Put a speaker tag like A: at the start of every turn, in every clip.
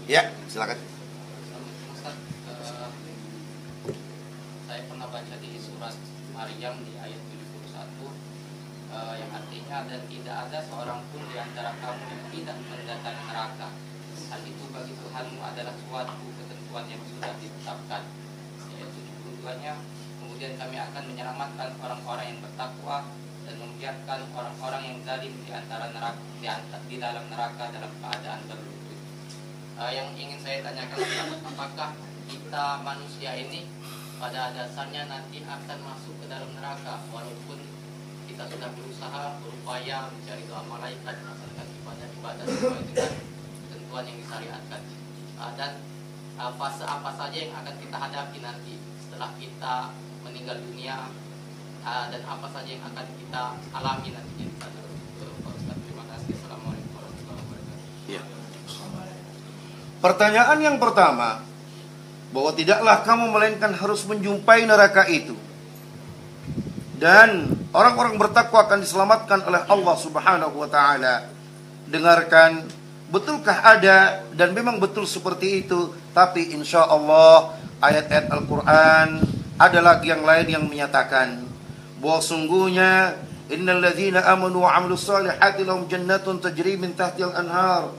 A: Ya, silakan.
B: Ustaz, saya pernah baca di surat Maryam di ayat 71 yang artinya, dan tidak ada seorang pun di antara kamu yang tidak mendatangi neraka. Hal itu bagi Tuhanmu adalah suatu ketentuan yang sudah ditetapkan. Ayat 72-nya, kemudian kami akan menyelamatkan orang-orang yang bertakwa dan membiarkan orang-orang yang zalim di antara neraka, di dalam neraka dalam keadaan berlutut. Yang ingin saya tanyakan, apakah kita manusia ini pada dasarnya nanti akan masuk ke dalam neraka walaupun kita sudah berusaha, berupaya mencari doa malaikat, melaksanakan ibadah sesuai dengan ketentuan yang disyariatkan, dan fase apa saja yang akan kita hadapi nanti setelah kita meninggal dunia, dan apa saja yang akan kita alami nantinya. Terima kasih. Assalamualaikum warahmatullahi wabarakatuh.
A: Ya. Pertanyaan yang pertama, bahwa tidaklah kamu melainkan harus menjumpai neraka itu, dan orang-orang bertakwa akan diselamatkan oleh Allah Subhanahu wa ta'ala. Dengarkan, betulkah ada, dan memang betul seperti itu. Tapi insya Allah ayat-ayat Al-Quran ada lagi yang lain yang menyatakan bahwa sungguhnya innal ladzina amanu wa 'amilus solihati lahum jannatun tajri min tahtihal anhar,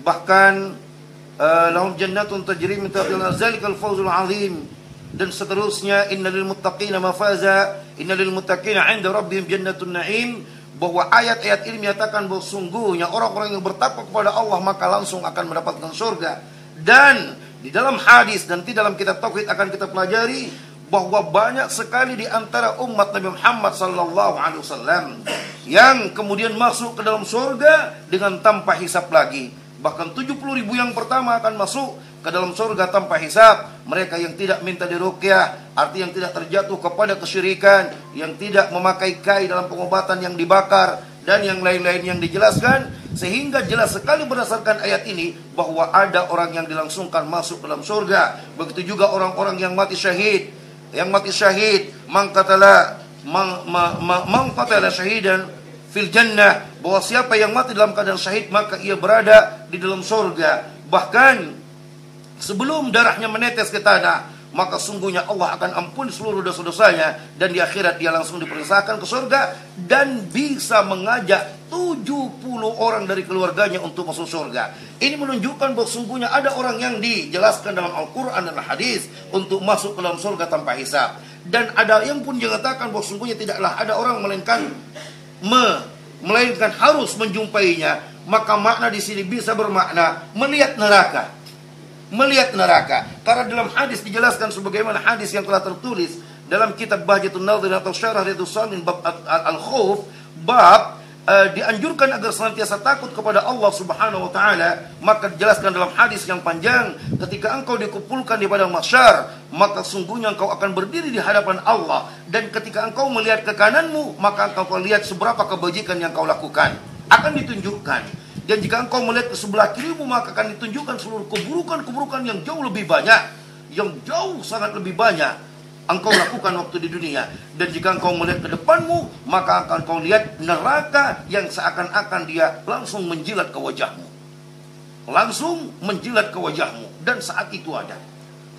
A: bahkan lahum jannatun tajri min tahtihal anhar zalikal fawzul 'azim, dan seterusnya, innalil muttaqina mafaza innalil muttaqina 'inda rabbihim jannatun na'im. Bahwa ayat-ayat ini menyatakan bahwa sungguhnya orang-orang yang bertakwa kepada Allah maka langsung akan mendapatkan surga. Dan di dalam hadis dan di dalam kitab tauhid akan kita pelajari bahwa banyak sekali di antara umat Nabi Muhammad SAW yang kemudian masuk ke dalam surga dengan tanpa hisab lagi. Bahkan 70.000 yang pertama akan masuk ke dalam surga tanpa hisab. Mereka yang tidak minta diruqyah, arti yang tidak terjatuh kepada kesyirikan, yang tidak memakai kai dalam pengobatan yang dibakar, dan yang lain-lain yang dijelaskan. Sehingga jelas sekali berdasarkan ayat ini bahwa ada orang yang dilangsungkan masuk ke dalam surga. Begitu juga orang-orang yang mati syahid. Yang mati syahid, man qatala syahidan fil jannah, bahwa siapa yang mati dalam keadaan syahid maka ia berada di dalam surga. Bahkan sebelum darahnya menetes ke tanah, maka sungguhnya Allah akan ampuni seluruh dosa-dosanya, dan di akhirat dia langsung diperintahkan ke surga dan bisa mengajak 70 orang dari keluarganya untuk masuk surga. Ini menunjukkan bahwa sungguhnya ada orang yang dijelaskan dalam Al-Quran dan Hadis untuk masuk ke dalam surga tanpa hisab. Dan ada yang pun mengatakan bahwa sungguhnya tidaklah ada orang melainkan harus menjumpainya. Maka makna di sini bisa bermakna melihat neraka. Melihat neraka. Karena dalam hadis dijelaskan sebagaimana hadis yang telah tertulis dalam kitab Bahjatun Nadhir atau Syarah Riyadhus Shalihin bab Al-Khauf, bab dianjurkan agar senantiasa takut kepada Allah Subhanahu wa taala. Maka dijelaskan dalam hadis yang panjang, ketika engkau dikumpulkan di padang mahsyar, maka sungguhnya engkau akan berdiri di hadapan Allah, dan ketika engkau melihat ke kananmu, maka engkau akan lihat seberapa kebajikan yang kau lakukan akan ditunjukkan. Dan jika engkau melihat ke sebelah kirimu, maka akan ditunjukkan seluruh keburukan-keburukan yang jauh lebih banyak, yang jauh sangat lebih banyak engkau lakukan waktu di dunia. Dan jika engkau melihat ke depanmu, maka akan kau lihat neraka yang seakan-akan dia langsung menjilat ke wajahmu. Langsung menjilat ke wajahmu. Dan saat itu ada.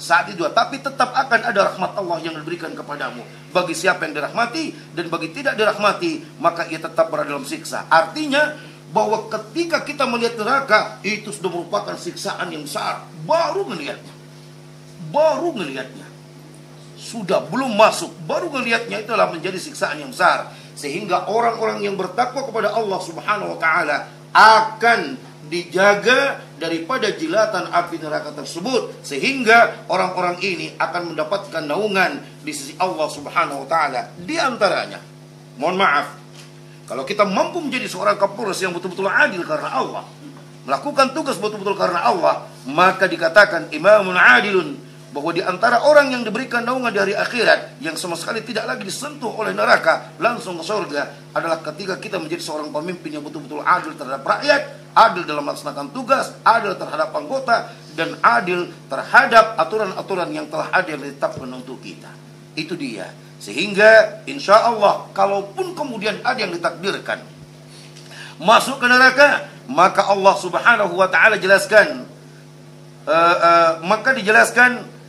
A: Saat itu ada. Tapi tetap akan ada rahmat Allah yang diberikan kepadamu. Bagi siapa yang dirahmati, dan bagi tidak dirahmati, maka ia tetap berada dalam siksa. Artinya bahwa ketika kita melihat neraka, itu sudah merupakan siksaan yang besar. Baru melihatnya. Sudah belum masuk, baru melihatnya, itulah menjadi siksaan yang besar. Sehingga orang-orang yang bertakwa kepada Allah Subhanahu wa taala akan dijaga daripada jilatan api neraka tersebut, sehingga orang-orang ini akan mendapatkan naungan di sisi Allah Subhanahu wa taala. Di antaranya, mohon maaf, kalau kita mampu menjadi seorang Kapolres yang betul-betul adil karena Allah, melakukan tugas betul-betul karena Allah, maka dikatakan imamun adilun, bahwa di antara orang yang diberikan naungan di hari akhirat, yang sama sekali tidak lagi disentuh oleh neraka, langsung ke surga, adalah ketika kita menjadi seorang pemimpin yang betul-betul adil terhadap rakyat, adil dalam melaksanakan tugas, adil terhadap anggota, dan adil terhadap aturan-aturan yang telah ada yang ditetapkan untuk kita. Itu dia. Sehingga insya Allah, kalaupun kemudian ada yang ditakdirkan masuk ke neraka, maka Allah Subhanahu wa ta'ala jelaskan Maka dijelaskan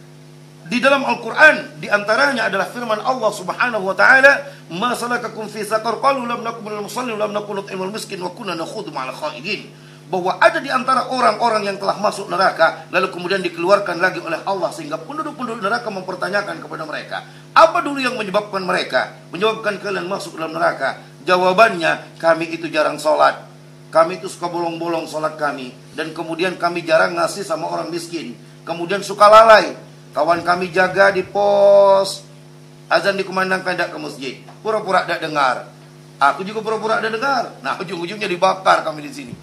A: di dalam Al-Quran, di antaranya adalah firman Allah Subhanahu wa taala, "Ma salakakum fi saqar qalu lam nakum minal musallin lam nakun nut'imul miskin wa kunna nakhudu ma'al khaidin." Bahwa ada di antara orang-orang yang telah masuk neraka lalu kemudian dikeluarkan lagi oleh Allah sehingga penduduk-penduduk neraka mempertanyakan kepada mereka, apa dulu yang menyebabkan kalian masuk dalam neraka? Jawabannya, kami itu jarang sholat, kami itu suka bolong-bolong sholat kami, dan kemudian kami jarang ngasih sama orang miskin, kemudian suka lalai. Kawan kami jaga di pos, azan dikumandangkan tidak ke masjid, pura-pura tidak dengar. Aku juga pura-pura tidak dengar. Nah, ujung-ujungnya dibakar kami di sini.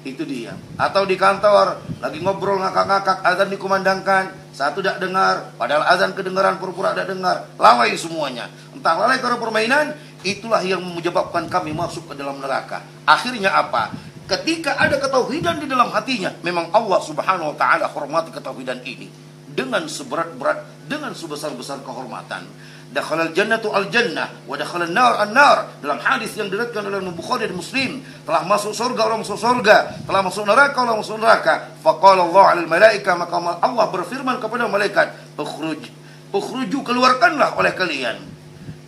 A: Itu dia. Atau di kantor lagi ngobrol ngakak-ngakak, azan dikumandangkan, satu tidak dengar, padahal azan kedengaran, pura-pura tidak dengar. Lalai semuanya. Entah lalai karena permainan, itulah yang menyebabkan kami masuk ke dalam neraka. Akhirnya apa? Ketika ada ketauhidan di dalam hatinya, memang Allah Subhanahu wa taala hormati ketauhidan ini dengan seberat-berat, dengan sebesar-besar kehormatan. Dakhalal jannatu al-jannah wa dakhalal nar an-nar. Dalam hadis yang diriwayatkan oleh Bukhari dan Muslim, telah masuk surga orang masuk surga, telah masuk neraka orang masuk neraka. Faqala Allah 'alal malaika, maka Allah berfirman kepada malaikat, "Ukhruju, keluarkanlah oleh kalian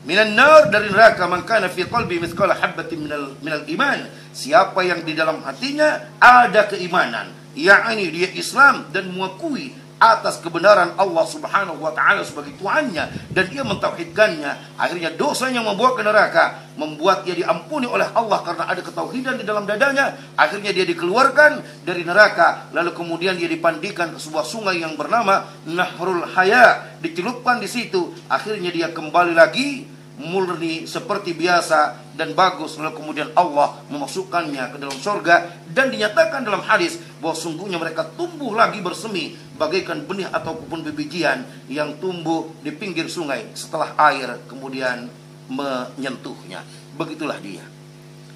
A: minan nar, dari neraka, man kana fi qalbi mithqala habatin minal iman." Siapa yang di dalam hatinya ada keimanan, yakni dia Islam dan mengakui atas kebenaran Allah Subhanahu wa taala sebagai Tuhannya dan dia mentauhidkannya, akhirnya dosanya membawa ke neraka, membuat dia diampuni oleh Allah karena ada ketauhidan di dalam dadanya, akhirnya dia dikeluarkan dari neraka, lalu kemudian dia dipandikan ke sebuah sungai yang bernama Nahrul Haya, dicelupkan di situ, akhirnya dia kembali lagi murni seperti biasa dan bagus, lalu kemudian Allah memasukkannya ke dalam surga, dan dinyatakan dalam hadis bahwa sungguhnya mereka tumbuh lagi bersemi bagaikan benih ataupun bibijian yang tumbuh di pinggir sungai setelah air kemudian menyentuhnya. Begitulah dia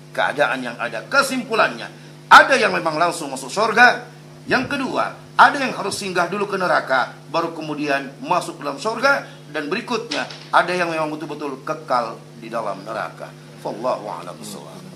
A: keadaan yang ada. Kesimpulannya, ada yang memang langsung masuk surga, yang kedua ada yang harus singgah dulu ke neraka baru kemudian masuk dalam surga, dan berikutnya ada yang memang betul-betul kekal di dalam neraka. Wallahu a'lam bishawab.